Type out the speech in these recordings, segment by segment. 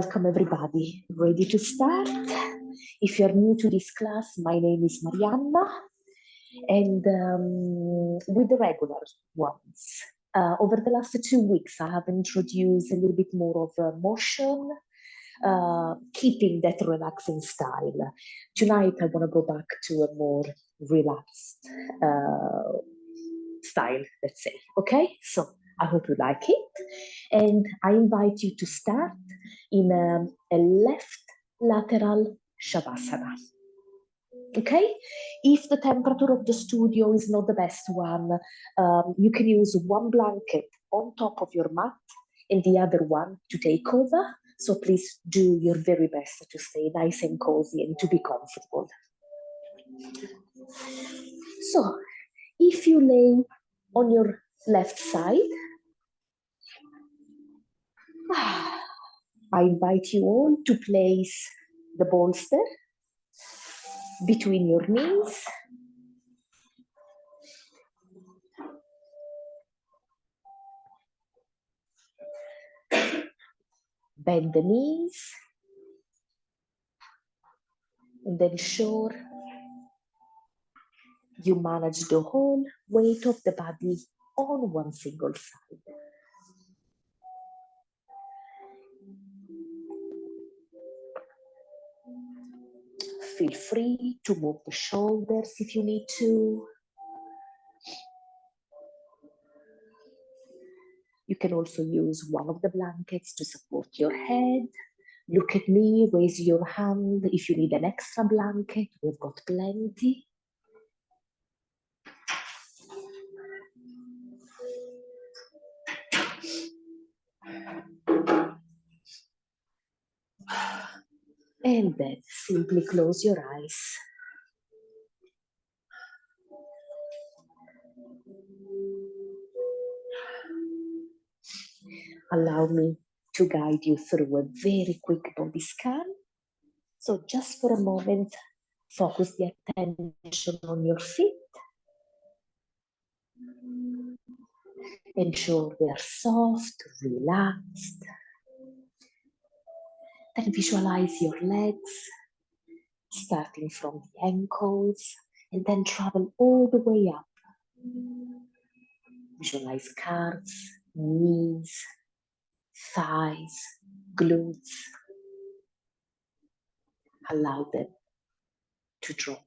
Welcome everybody. Ready to start? If you're new to this class, my name is Marianna, and with the regular ones. Over the last 2 weeks, I have introduced a little bit more of motion, keeping that relaxing style. Tonight, I want to go back to a more relaxed style, let's say. Okay, so I hope you like it, and I invite you to start in a left lateral shavasana. Okay, if the temperature of the studio is not the best one, you can use one blanket on top of your mat and the other one to take over. So please do your very best to stay nice and cozy and to be comfortable. So if you lay on your left side, I invite you all to place the bolster between your knees. Bend the knees and then ensure you manage the whole weight of the body on one single side. Feel free to move the shoulders if you need to. You can also use one of the blankets to support your head. Look at me, raise your hand if you need an extra blanket. We've got plenty. And then simply close your eyes. Allow me to guide you through a very quick body scan. So just for a moment, focus the attention on your feet. Ensure they are soft, relaxed. Then visualize your legs, starting from the ankles, and then travel all the way up. Visualize calves, knees, thighs, glutes. Allow them to drop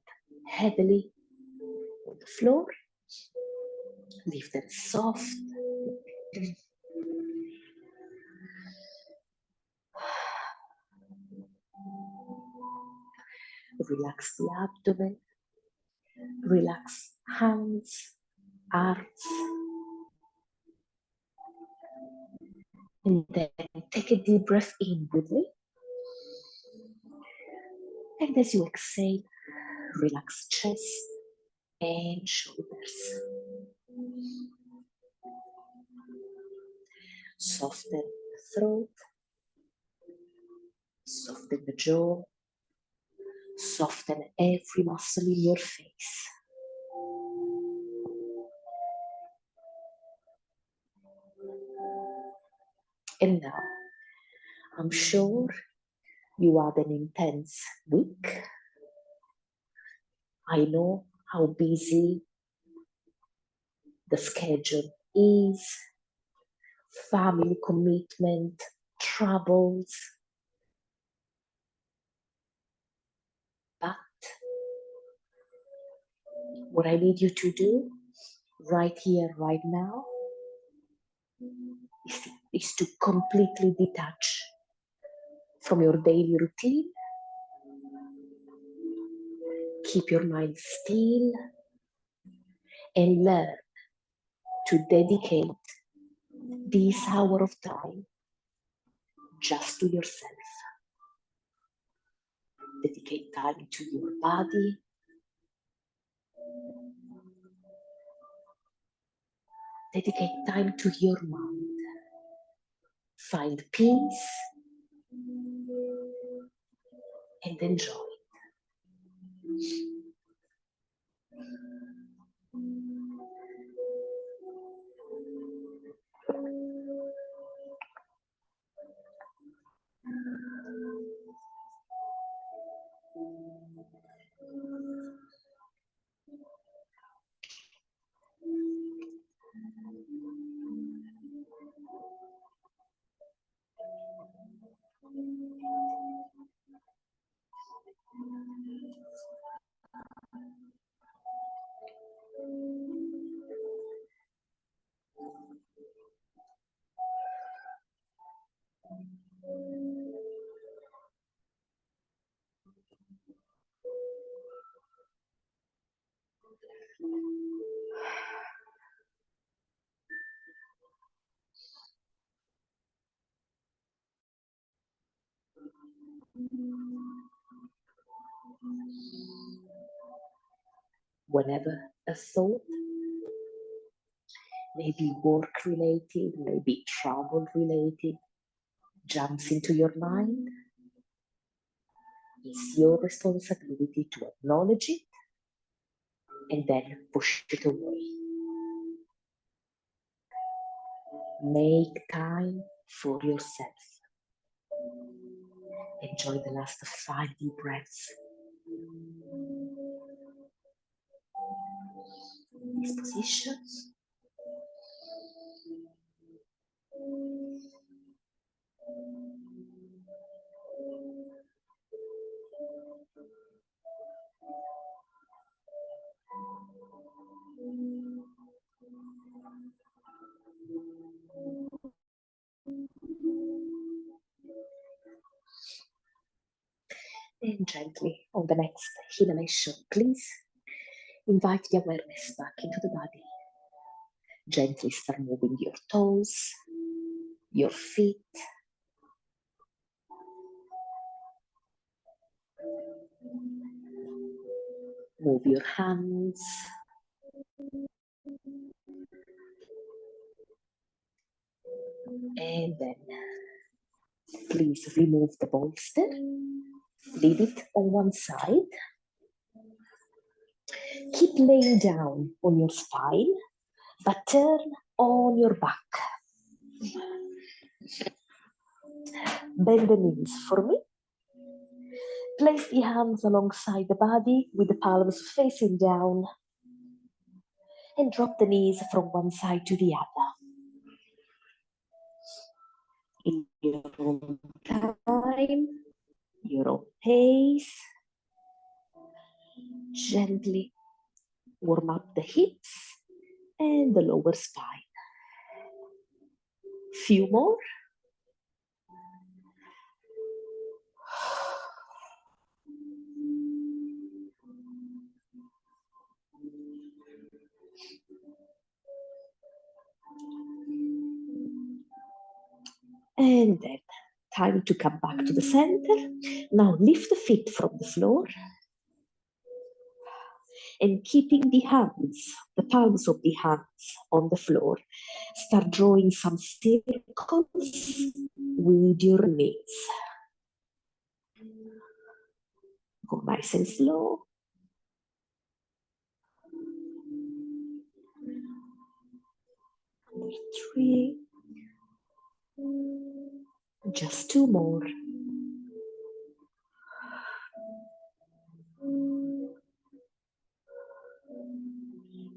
heavily on the floor. Leave them soft. Relax the abdomen. Relax hands, arms. And then take a deep breath in with me. And as you exhale, relax chest and shoulders. Soften the throat. Soften the jaw. Soften every muscle in your face. And now, I'm sure you had an intense week. I know how busy the schedule is, family commitment, troubles. But what I need you to do right here, right now, is to completely detach from your daily routine. Keep your mind still and learn to dedicate this hour of time just to yourself. Dedicate time to your body. Dedicate time to your mind. Find peace and enjoy it. Whenever a thought, maybe work related, maybe travel related, jumps into your mind, it's your responsibility to acknowledge it and then push it away. Make time for yourself. Enjoy the last 5 deep breaths. These positions. And gently, on the next inhalation, please invite the awareness back into the body. Gently start moving your toes, your feet. Move your hands. And then please remove the bolster. Leave it on one side. Keep laying down on your spine, but turn on your back. Bend the knees for me. Place the hands alongside the body with the palms facing down. And drop the knees from one side to the other. In your own time, your own pace. Gently warm up the hips and the lower spine. Few more. And then time to come back to the center. Now lift the feet from the floor. And keeping the hands, the palms of the hands on the floor, start drawing some circles with your knees. Go nice and slow. Number 3. Just 2 more.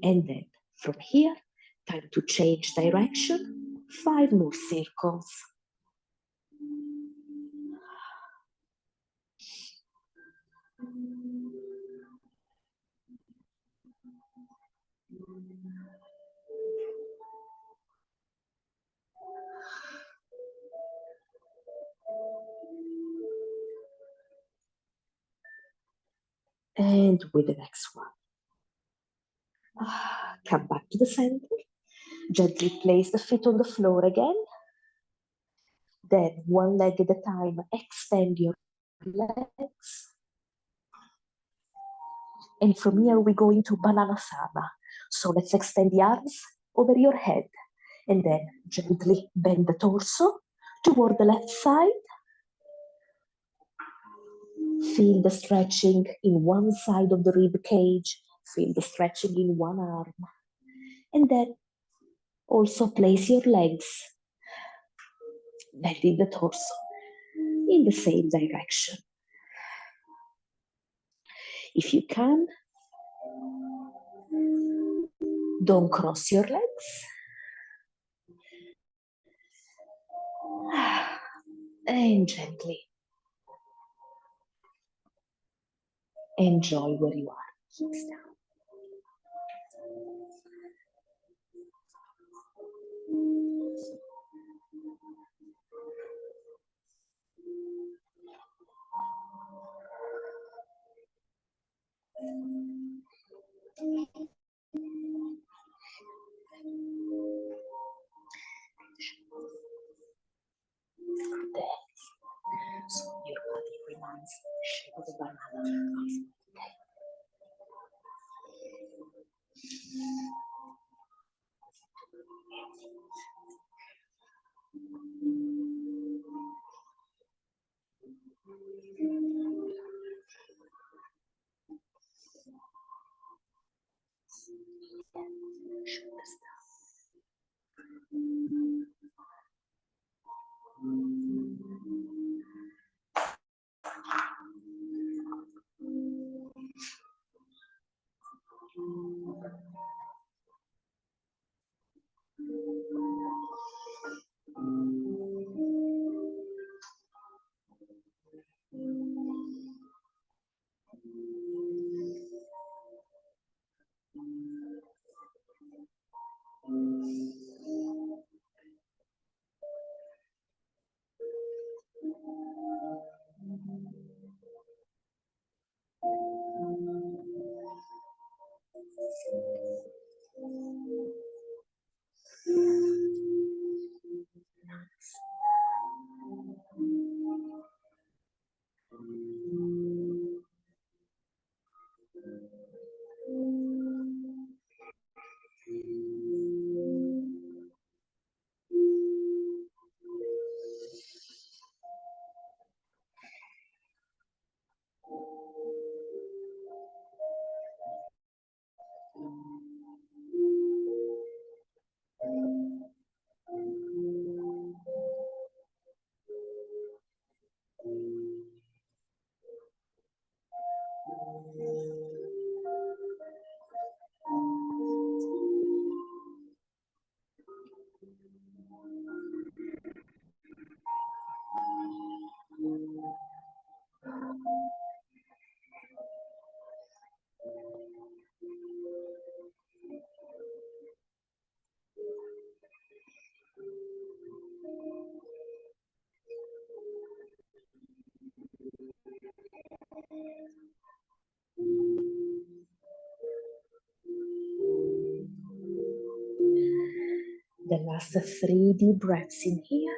And then from here, time to change direction. 5 more circles. And with the next one. Come back to the center. Gently place the feet on the floor again. Then one leg at a time, extend your legs. And from here we go into Bananasana. So let's extend the arms over your head. And then gently bend the torso toward the left side. Feel the stretching in one side of the rib cage. Feel the stretching in one arm. And then also place your legs, bending the torso in the same direction. If you can, don't cross your legs. And gently Enjoy where you are. Hips down. So your body reminds the shape of a banana. Okay. Shoulders down. The last 3 deep breaths in here.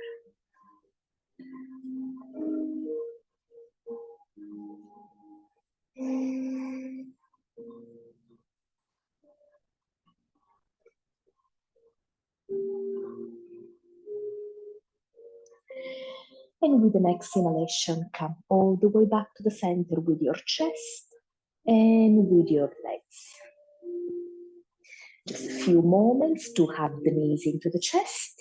And with an exhalation, come all the way back to the center with your chest and with your legs. Just a few moments to hug the knees into the chest.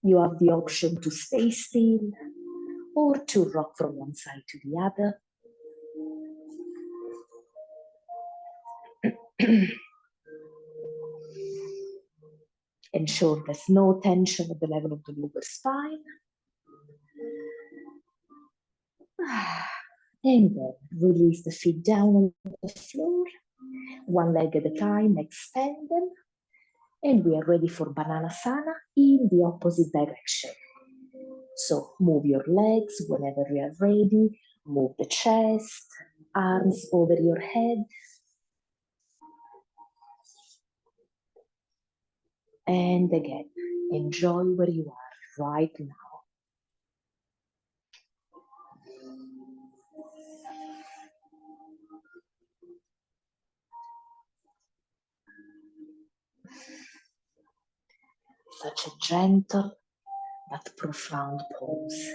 You have the option to stay still or to rock from one side to the other. Ensure there's no tension at the level of the lower spine. And then release the feet down on the floor, one leg at a time, extend them. And we are ready for Bananasana in the opposite direction. So move your legs whenever you are ready. Move the chest, arms over your head. And again, enjoy where you are right now. Such a gentle but profound pose.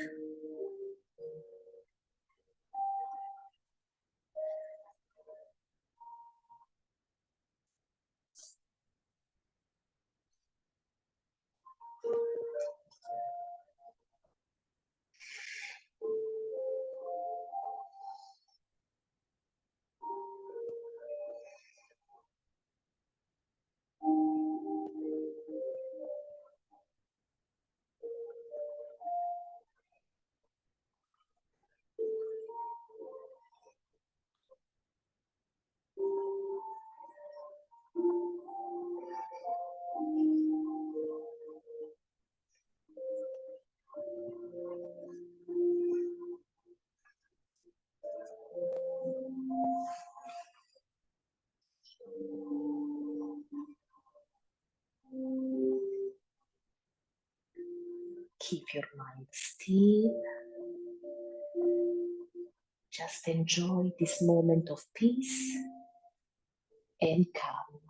Keep your mind still. Just enjoy this moment of peace and calm.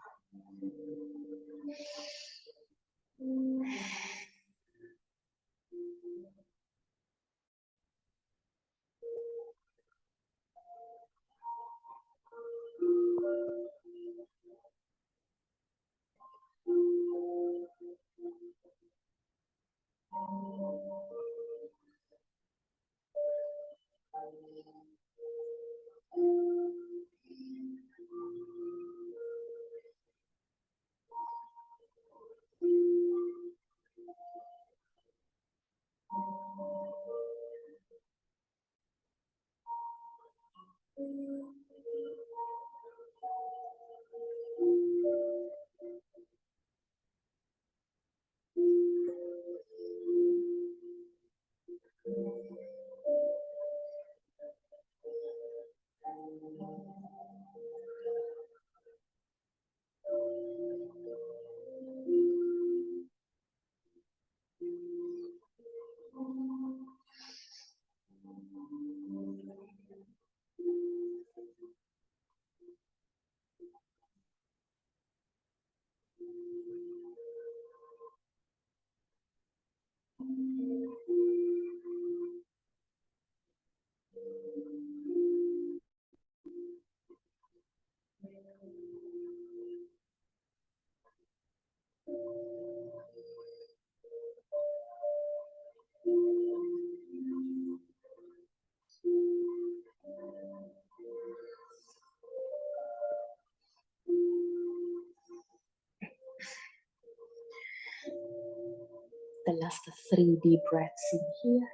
The last 3 deep breaths in here.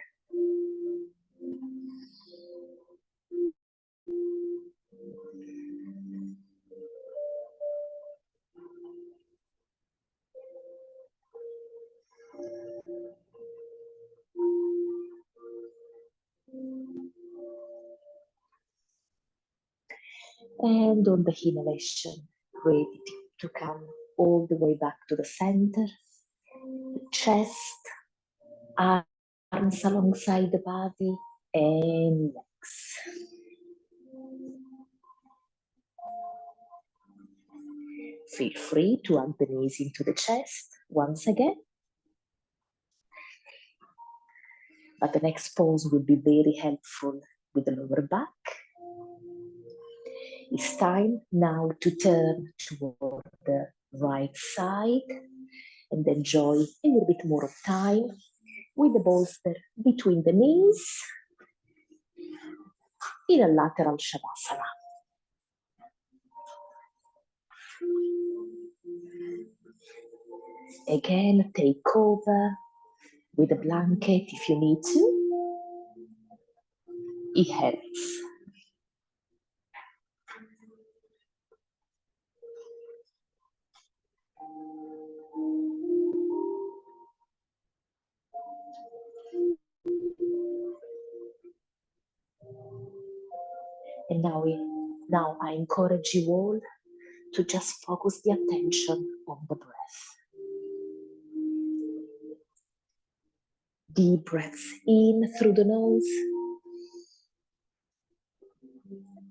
And on the inhalation, ready to come all the way back to the center, the chest, arms alongside the body, and legs. Feel free to hug the knees into the chest once again. But the next pose will be very helpful with the lower back. It's time now to turn toward the right side and enjoy a little bit more of time with the bolster between the knees in a lateral shavasana. Again, take over with a blanket if you need to. It helps. And now I encourage you all to just focus the attention on the breath. Deep breaths in through the nose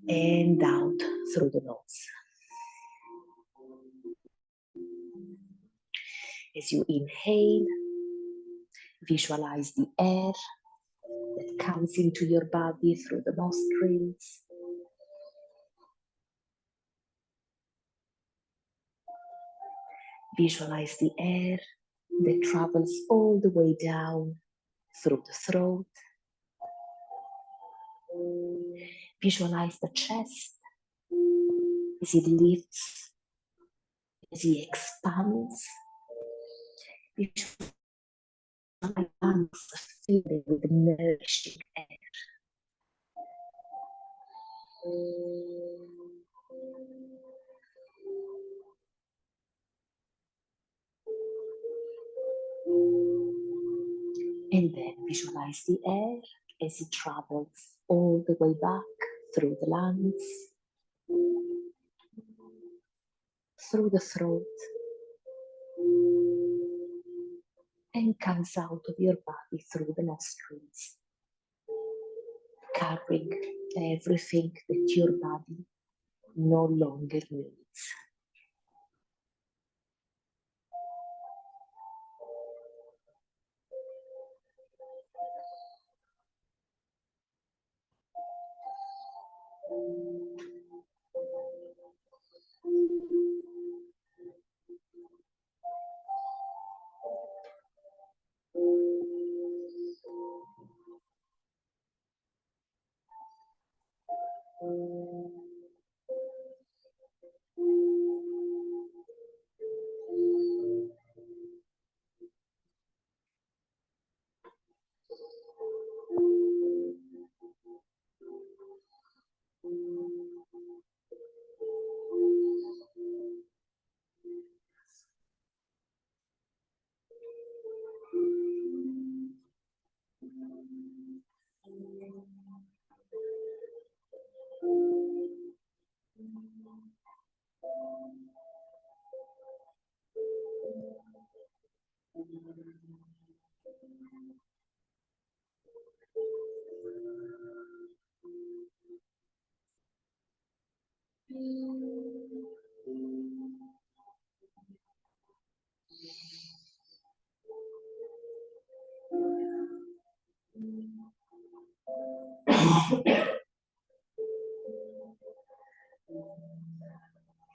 and out through the nose. As you inhale, visualize the air that comes into your body through the nostrils. Visualize the air that travels all the way down through the throat. Visualize the chest as it lifts, as it expands. Visualize my lungs filled with nourishing air. And then visualize the air as it travels all the way back through the lungs, through the throat, and comes out of your body through the nostrils, carrying everything that your body no longer needs.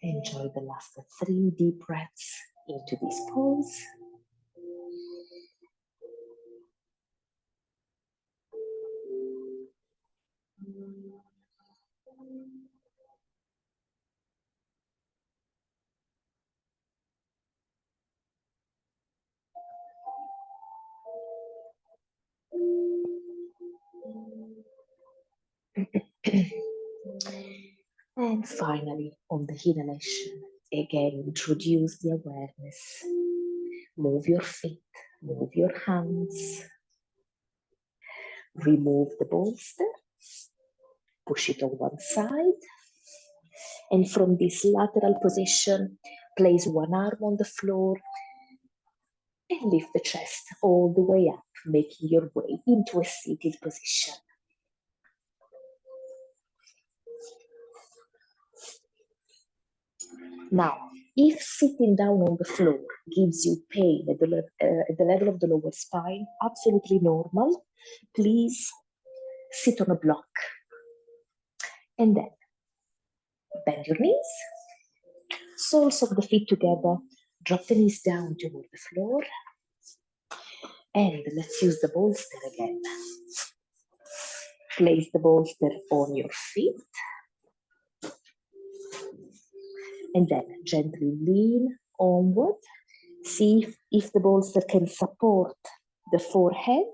Enjoy the last 3 deep breaths into this pose. And finally, on the inhalation, again, introduce the awareness. Move your feet, move your hands. Remove the bolster, push it on one side. And from this lateral position, place one arm on the floor and lift the chest all the way up, making your way into a seated position. Now, if sitting down on the floor gives you pain at the level of the lower spine, absolutely normal, please sit on a block. And then bend your knees, soles of the feet together, drop the knees down toward the floor, and let's use the bolster again. Place the bolster on your feet, and then gently lean onward. See if the bolster can support the forehead.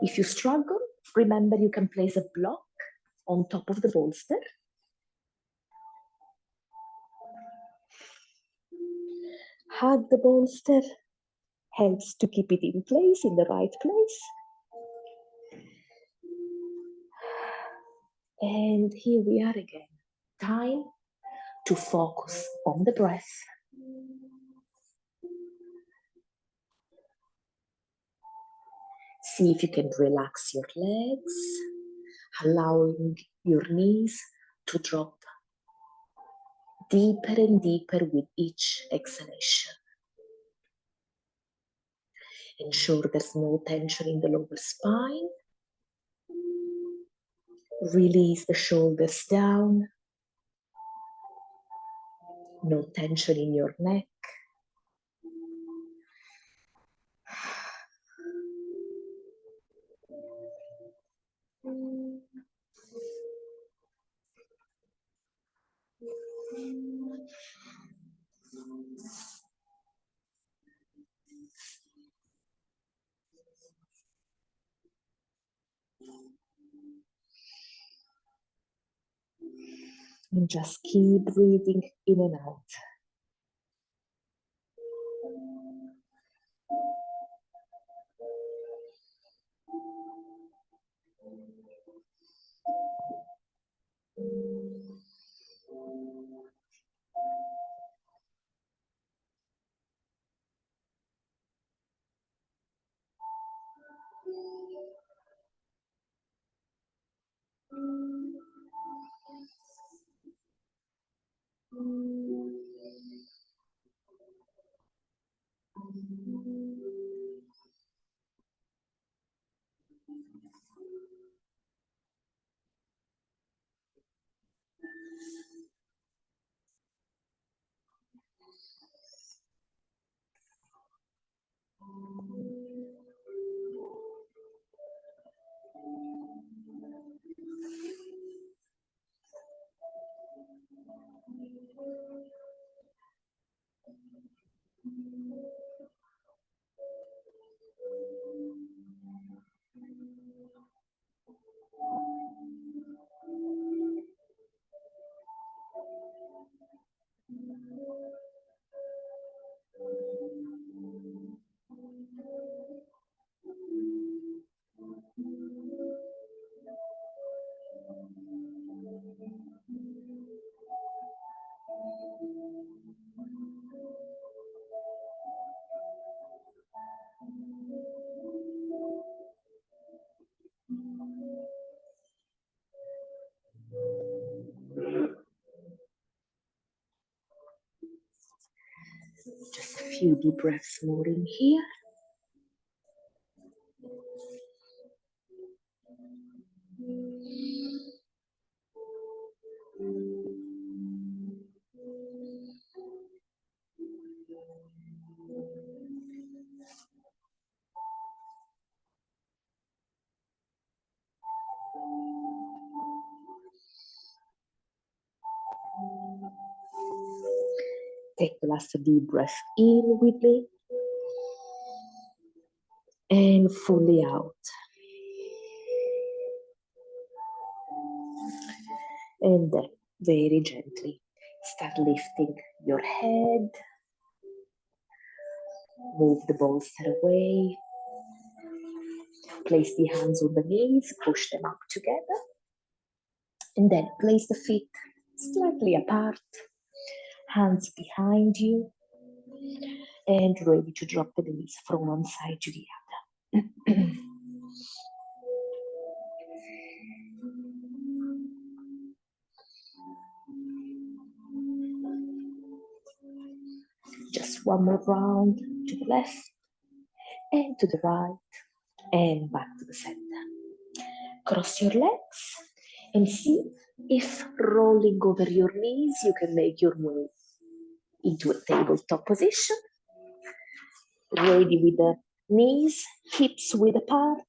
If you struggle, remember you can place a block on top of the bolster. Hug the bolster, helps to keep it in place, in the right place. And here we are again. Time to focus on the breath. See if you can relax your legs, allowing your knees to drop deeper and deeper with each exhalation. Ensure there's no tension in the lower spine. Release the shoulders down. No tension in your neck. And just keep breathing in and out. Just a few deep breaths more in here. Take the last deep breath in with me and fully out. And then very gently start lifting your head. Move the bolster away. Place the hands on the knees, push them up together. And then place the feet slightly apart, hands behind you, and ready to drop the knees from one side to the other. Just one more round to the left and to the right and back to the center. Cross your legs and see if rolling over your knees you can make your way into a tabletop position. Ready with the knees, hips width apart,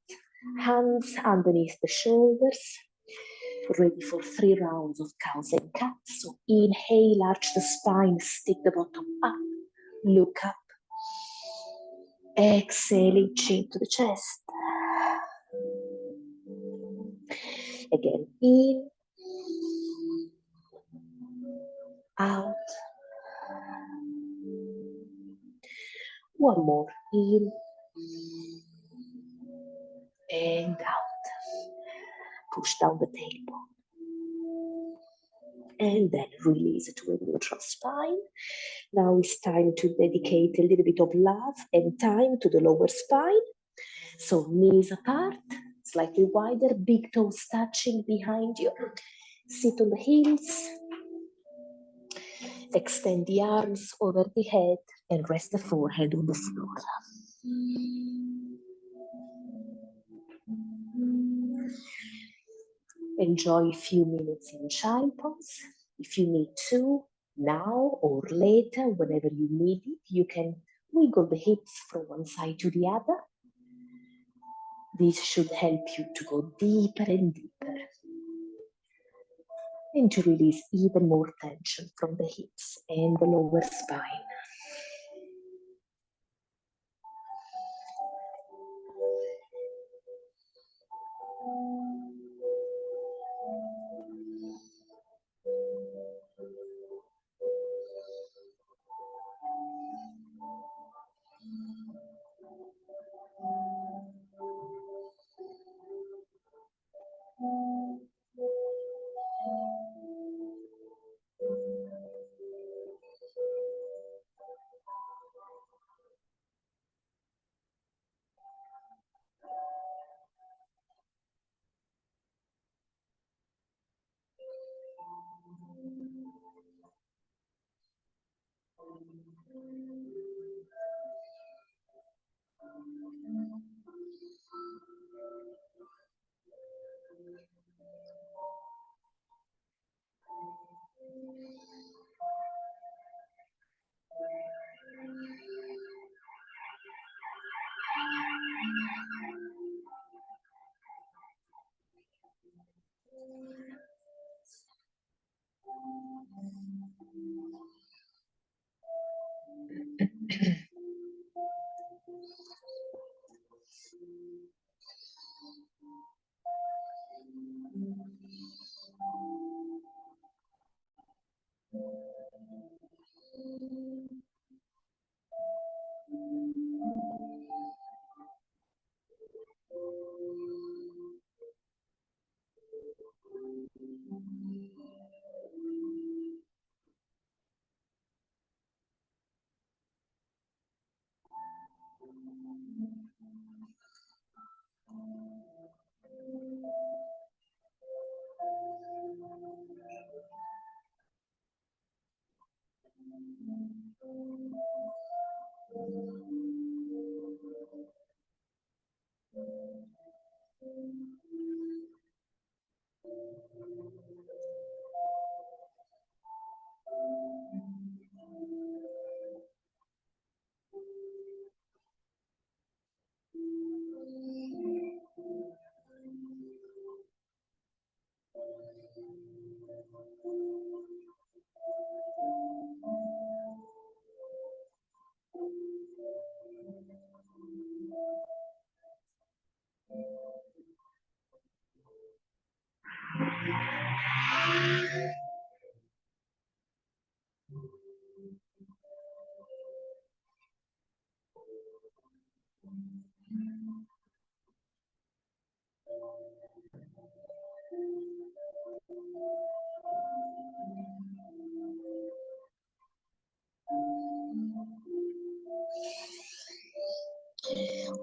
hands underneath the shoulders. Ready for 3 rounds of cows and cats. So inhale, arch the spine, stick the bottom up, look up. Exhaling, chin to the chest. Again, in, out. One more, in and out. Push down the tailbone. And then release to a neutral spine. Now it's time to dedicate a little bit of love and time to the lower spine. So knees apart, slightly wider, big toes touching behind you. Sit on the heels. Extend the arms over the head and rest the forehead on the floor. Enjoy a few minutes in child pose. If you need to, now or later, whenever you need it, you can wiggle the hips from one side to the other. This should help you to go deeper and deeper and to release even more tension from the hips and the lower spine.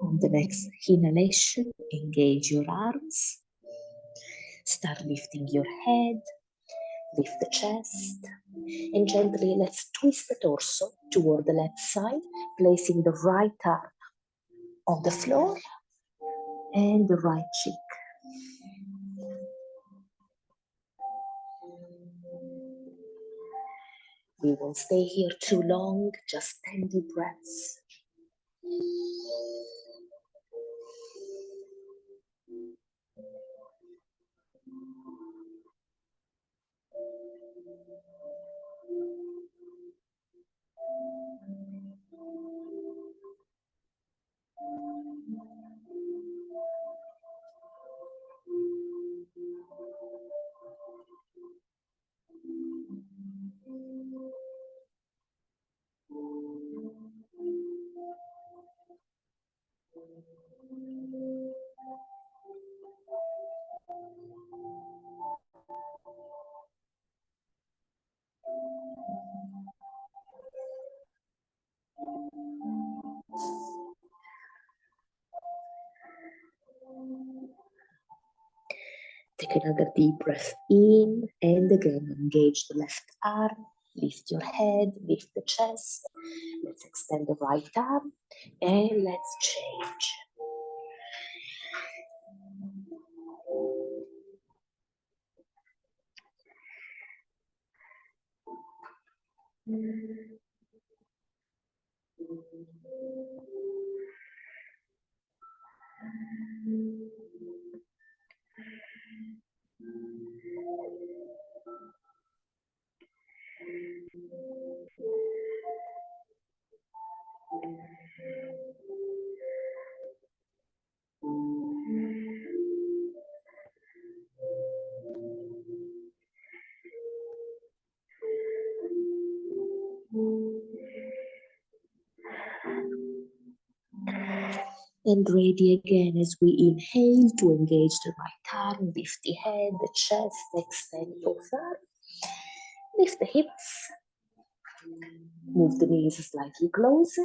On the next inhalation, engage your arms. Start lifting your head, lift the chest, and gently let's twist the torso toward the left side, placing the right arm on the floor and the right cheek. We won't stay here too long, just 10 deep breaths. Take another deep breath in and again engage the left arm, lift your head, lift the chest. Let's extend the right arm and let's change. And ready again as we inhale to engage the right arm, lift the head, the chest, extend both arms, lift the hips, move the knees slightly closer.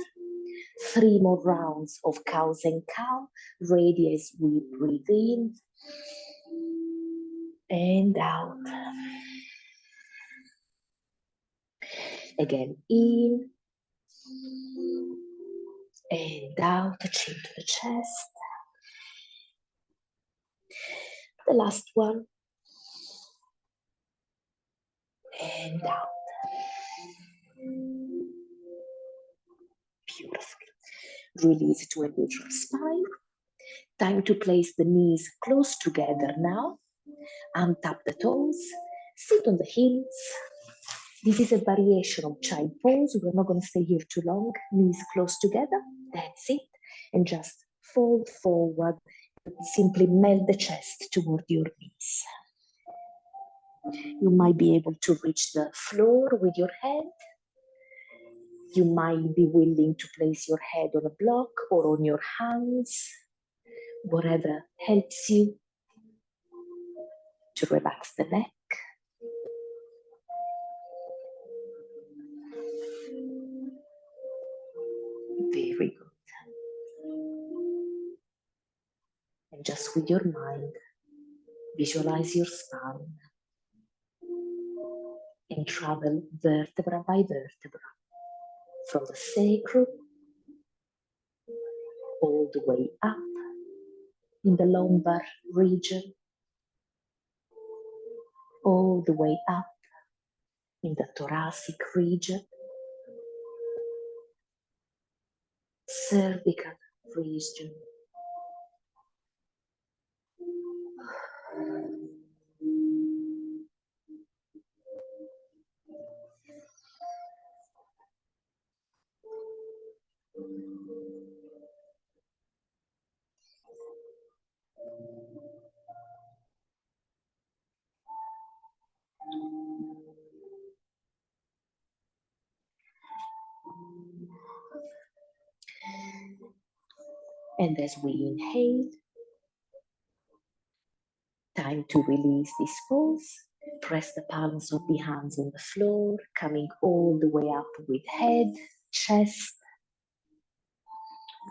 3 more rounds of cows and cow, ready as we breathe in and out. Again, in and out, chin to the chest. The last one. And out. Beautiful. Release to a neutral spine. Time to place the knees close together now. Untap the toes. Sit on the heels. This is a variation of child pose. We're not going to stay here too long. Knees close together. That's it. And just fold forward. Simply melt the chest toward your knees. You might be able to reach the floor with your head. You might be willing to place your head on a block or on your hands. Whatever helps you to relax the neck. Very good. And just with your mind, visualize your spine and travel vertebra by vertebra from the sacrum all the way up in the lumbar region, all the way up in the thoracic region, cervical region. And as we inhale, time to release this pulse. Press the palms of the hands on the floor, coming all the way up with head, chest.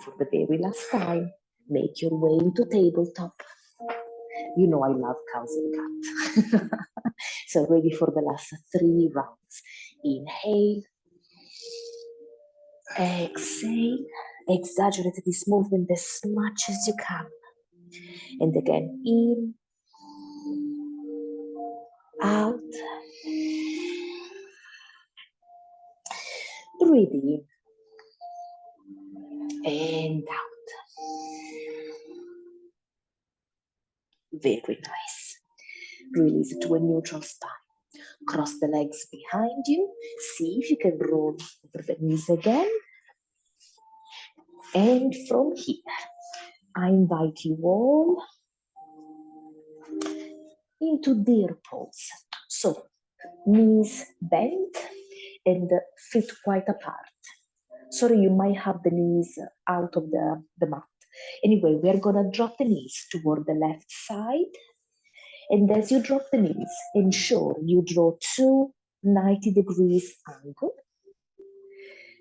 For the very last time, make your way to tabletop. You know I love cows and cats. So ready for the last 3 rounds. Inhale, exhale, exaggerate this movement as much as you can. And again, in, out, breathe in, and out. Very nice. Release to a neutral spine. Cross the legs behind you. See if you can roll over the knees again. And from here, I invite you all into deer pose. So, knees bent and feet quite apart. Sorry, you might have the knees out of the mat. Anyway, we are gonna drop the knees toward the left side. And as you drop the knees, ensure you draw 2 90 degrees angle.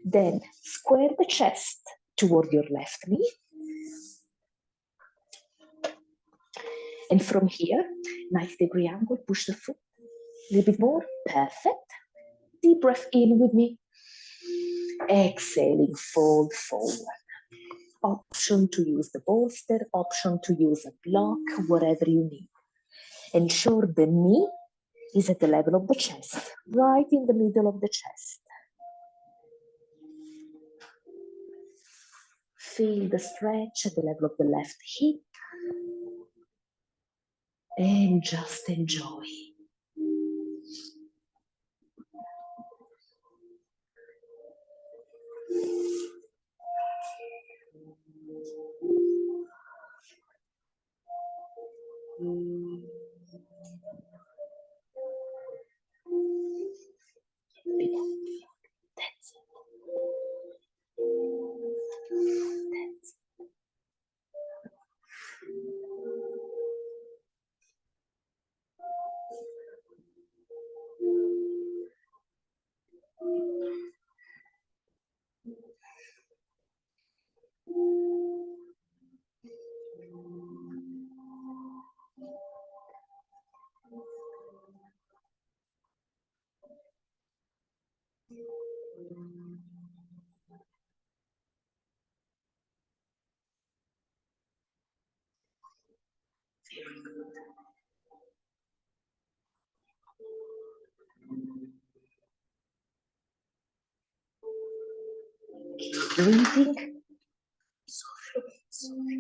Then square the chest toward your left knee. And from here, 90-degree angle, push the foot a little bit more. Perfect. Deep breath in with me. Exhaling, fold forward. Option to use the bolster, option to use a block, whatever you need. Ensure the knee is at the level of the chest, right in the middle of the chest. Feel the stretch at the level of the left hip. And just enjoy. That's it. That's very good. Keep breathing. Softly, softly.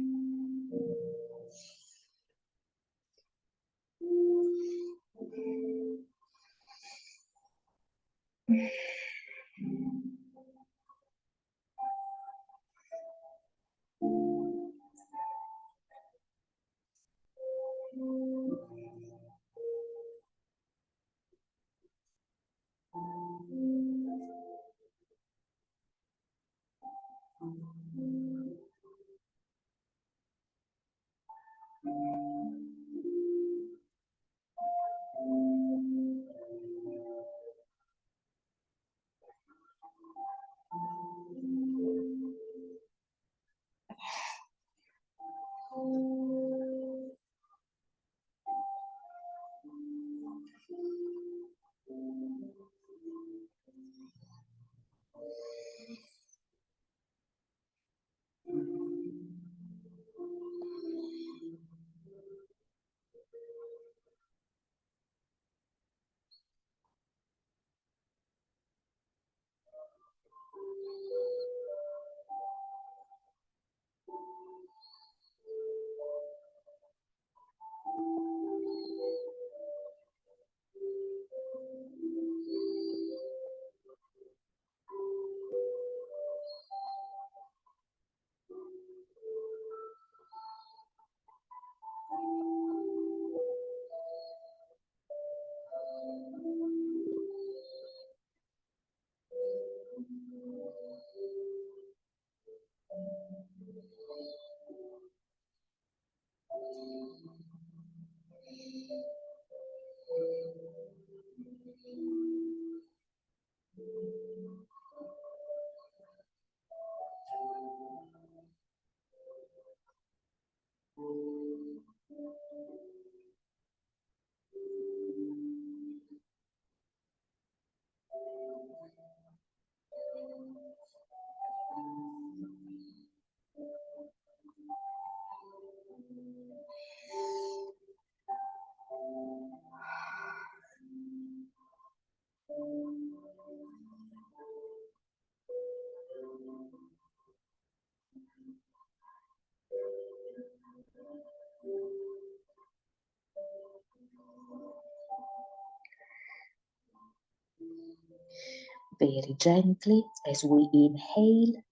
very gently as we inhale.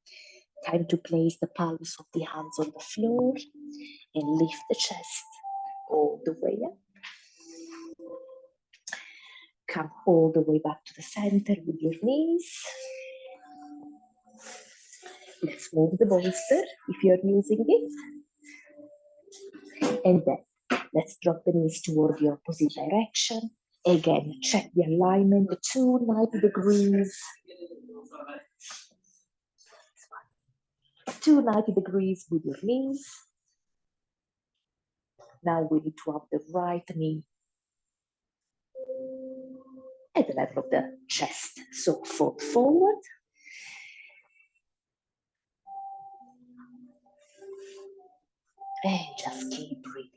Time to place the palms of the hands on the floor and lift the chest all the way up. Come all the way back to the center with your knees. Let's move the bolster if you're using it. And then let's drop the knees toward the opposite direction. Again, check the alignment, the 290 degrees. 290 degrees with your knees. Now we need to have the right knee at the level of the chest. So fold forward. And just keep breathing.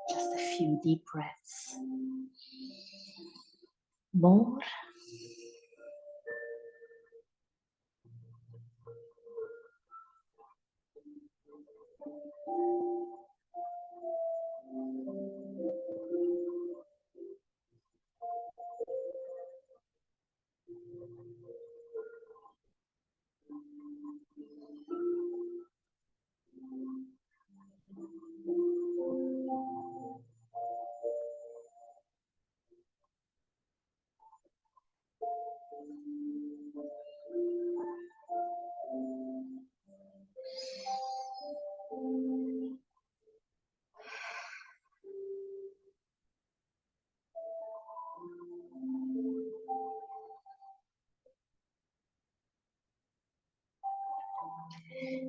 Just a few deep breaths. More.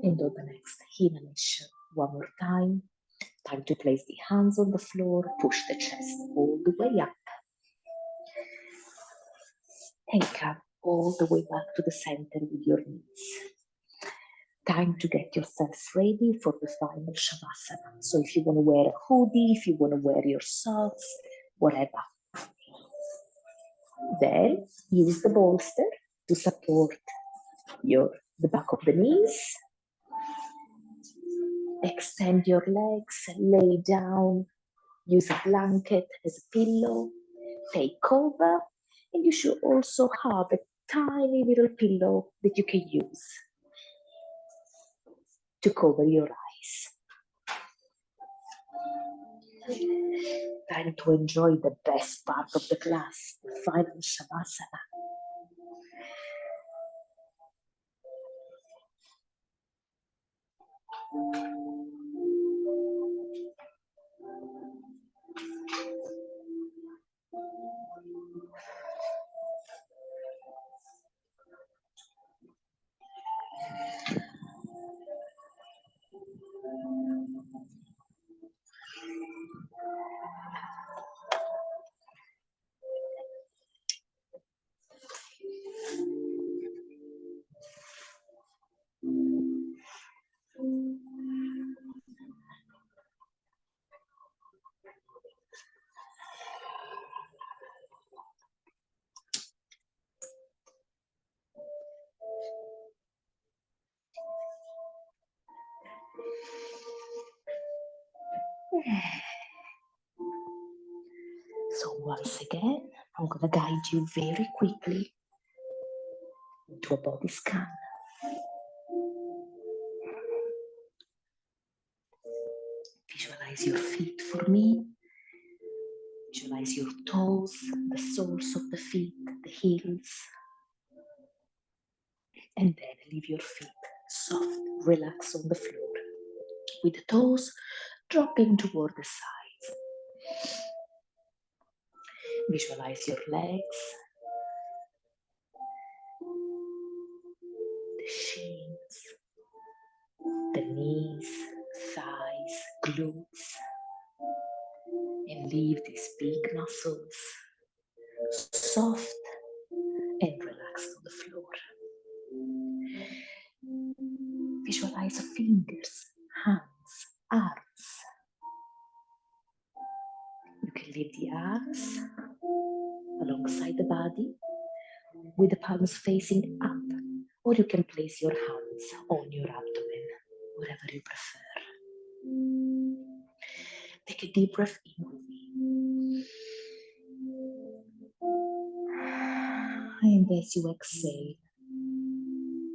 And on the next inhalation, one more time. Time to place the hands on the floor, push the chest all the way up. And come all the way back to the center with your knees. time to get yourselves ready for the final Shavasana. So if you want to wear a hoodie, if you want to wear your socks, whatever. Then use the bolster to support the back of the knees. Extend your legs, lay down, use a blanket as a pillow, take cover, and you should also have a tiny little pillow that you can use to cover your eyes. Time to enjoy the best part of the class, the final Shavasana. So once again, I'm going to guide you very quickly into a body scan. Visualize your feet for me. Visualize your toes, the soles of the feet, the heels. And then leave your feet soft, relax on the floor, with the toes dropping toward the sides. Visualize your legs, the shins, the knees, thighs, glutes, and leave these big muscles soft and relaxed on the floor. Visualize fingers, hands, arms. You can leave the arms alongside the body with the palms facing up, or you can place your hands on your abdomen, whatever you prefer. Take a deep breath in with me. And as you exhale,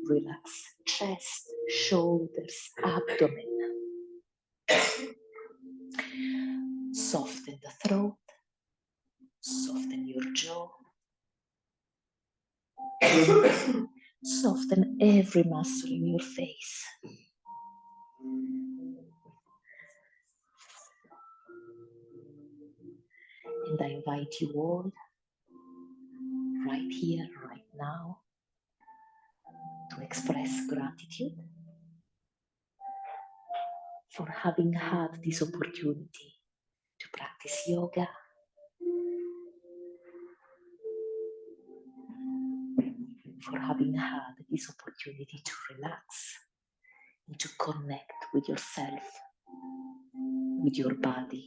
relax chest, shoulders, abdomen. Soften the throat, soften your jaw. Soften every muscle in your face. And I invite you all, right here, right now, to express gratitude for having had this opportunity to practice yoga, for having had this opportunity to relax and to connect with yourself, with your body.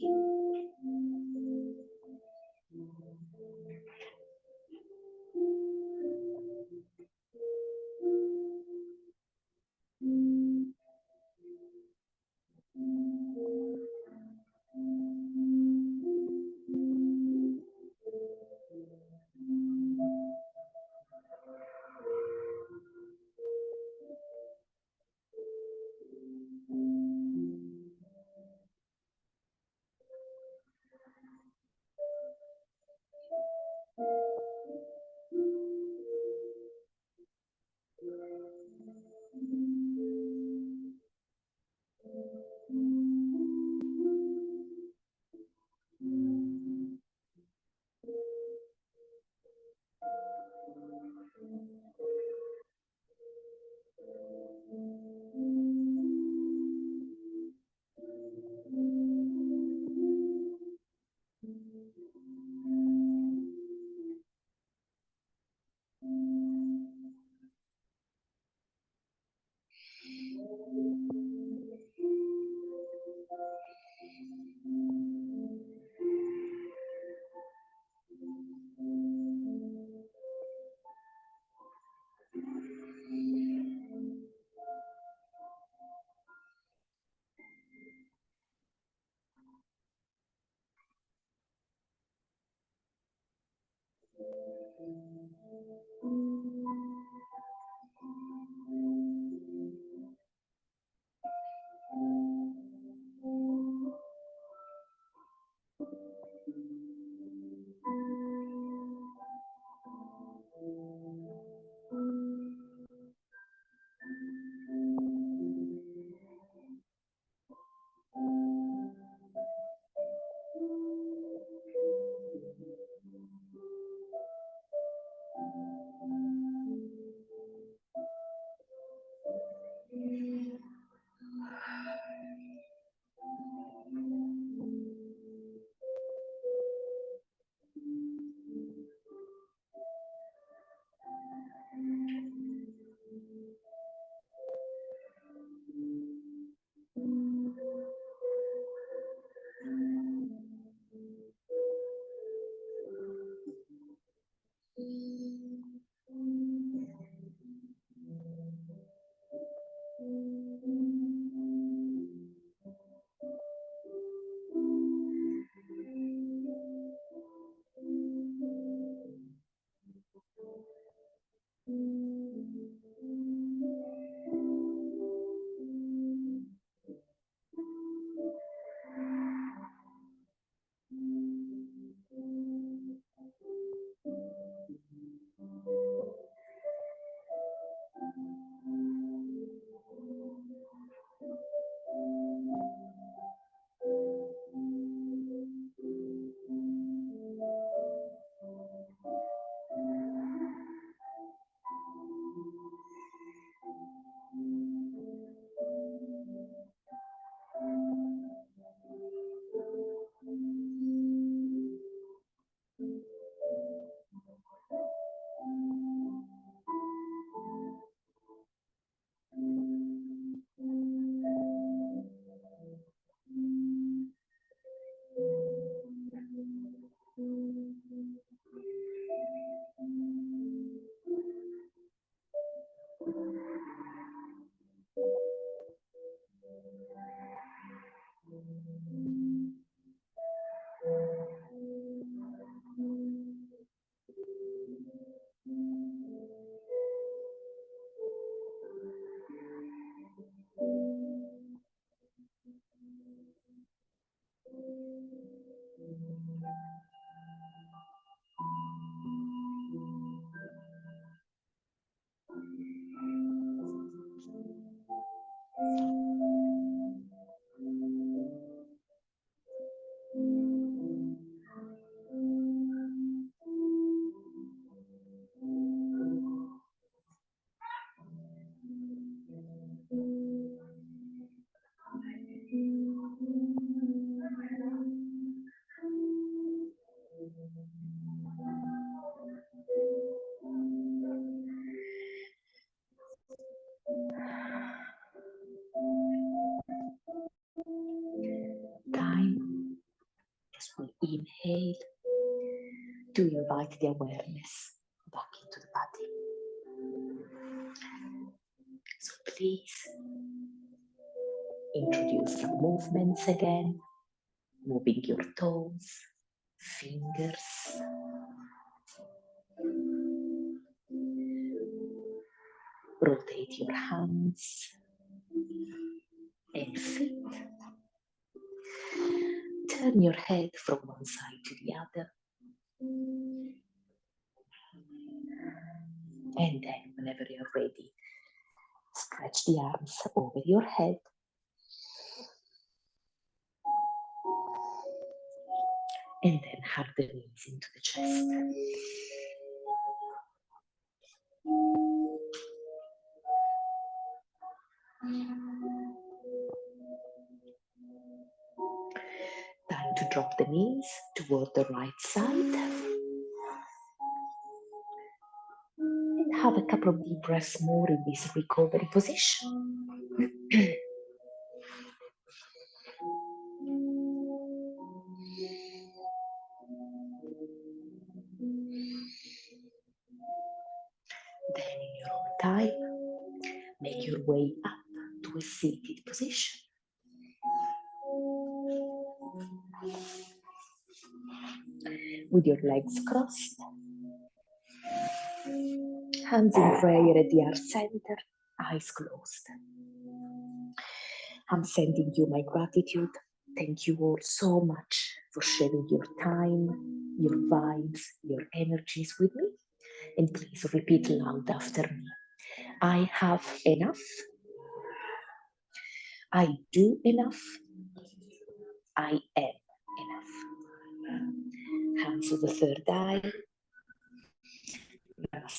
Time as we inhale to invite the awareness back into the body. So please introduce some movements again, moving your toes, fingers, rotate your hands and feet. Turn your head from one side to the other. And then, whenever you're ready, stretch the arms over your head. And then hug the knees into the chest. Time to drop the knees toward the right side. And have a couple of deep breaths more in this recovery position. Then in your own time, make your way up to a seated position. With your legs crossed. Hands in prayer at the heart center, eyes closed. I'm sending you my gratitude. Thank you all so much for sharing your time, your vibes, your energies with me. And please repeat loud after me. I have enough. I do enough. I am enough. Hands to the third eye. Namaste.